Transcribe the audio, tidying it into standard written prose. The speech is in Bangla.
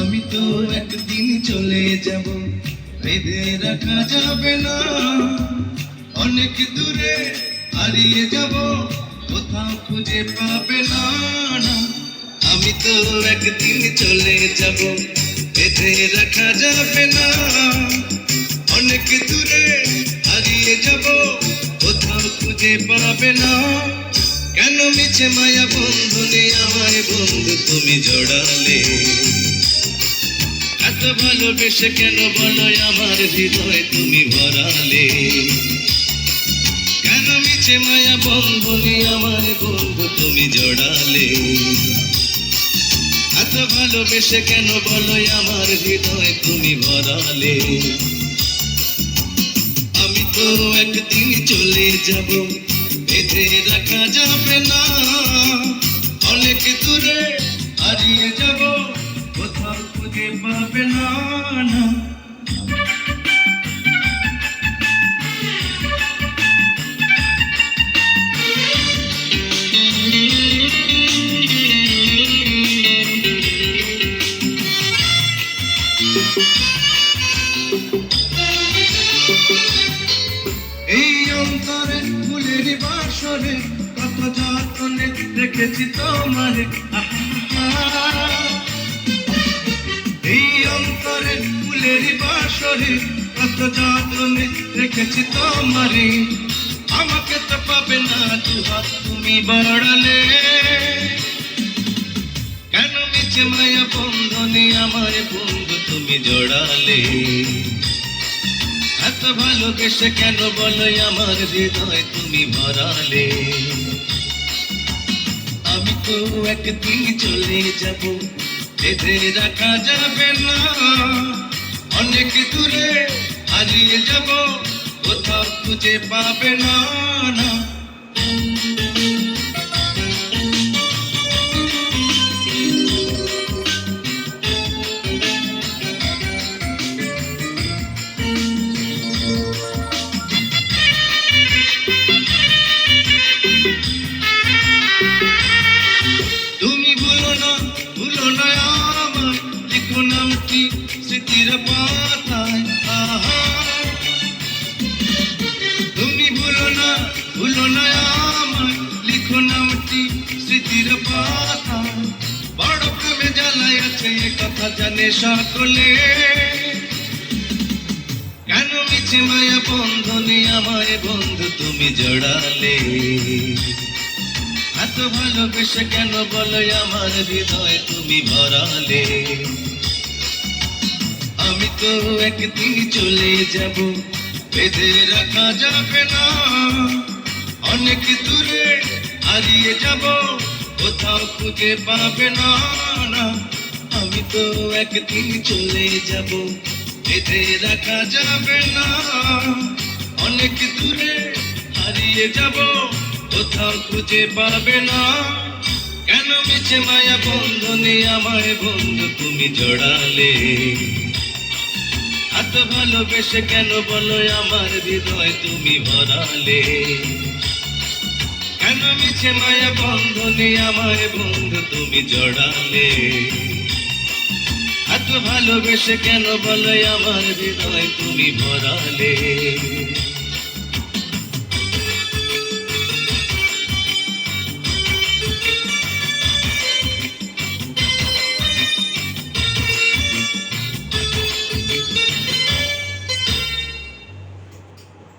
আমি তো একদিন চলে যাব, বেঁধে রাখা যাবে না, অনেক দূরে হারিয়ে যাব, কোথাও খুঁজে পাবে না। আমি তো একদিন চলে যাব, বেঁধে রাখা যাবে না, অনেক দূরে হারিয়ে যাব, কোথাও খুঁজে পাবে না। কেন মিছে মায়া বন্ধনে আমায় বন্ধু তুমি জড়ালে? এত ভালোবেসে কেন বলো আমার হৃদয় তুমি ভরালে? কেন মিছে মায়া বন্ধনে আমার বন্ধু তুমি জড়ালে? এত ভালোবেসে কেন বলো আমার হৃদয় তুমি ভরালে? আমি তো একদিন চলে যাব, বেঁধে রাখা যাবে না, অনেক দূরে হারিয়ে যাব, কোথাও খুঁজে পাবে না। এই অন্তরে ফুলের বাসরে কত যত্নে রেখেছি তোমারে, এই অন্তরে ফুলের বাসরে কত যত্নে রেখেছি তোমারে। আমাকে তো পাবে না দুহাত তুমি বাড়ালে, কেন মিছে মায়া বন্ধনে আমার বন্ধু তুমি জড়ালে? এত ভালোবেসে কেন বলো আমার হৃদয় তুমি ভরালে? আমি তো একদিন চলে যাব, বেঁধে রাখা যাবে না, অনেক দূরে হারিয়ে যাব, কোথাও খুঁজে পাবে না। তুমি ভুলো না আমার, লিখো নামটি স্মৃতির পাতায়। তুমি ভুলো না আমার, লিখো নামটি স্মৃতির পাতায়। বড় প্রেমে জ্বালায় আছে এ কথা জানে সকলে, কেন মিছে মায়া বন্ধনে আমায় বন্ধু তুমি জড়ালে? এত ভালোবেসে কেন বলো আমার হৃদয় তুমি ভরালে? আমি তো একদিন চলে যাব, বেঁধে রাখা যাবে না, অনেক দূরে হারিয়ে যাব, কোথাও খুঁজে পাবে না। আমি তো একদিন চলে যাব, বেঁধে রাখা যাবে না, অনেক দূরে হারিয়ে যাব, কোথাও খুঁজে পাবে না। কেন মিছে মায়া বন্ধনে আমায় বন্ধু তুমি জড়ালে? এত ভালোবেসে কেন বলো আমার হৃদয় তুমি ভরালে? কেন মিছে মায়া বন্ধনে আমায় বন্ধু তুমি জড়ালে? এত ভালোবেসে কেন বলো আমার হৃদয় তুমি ভরালে?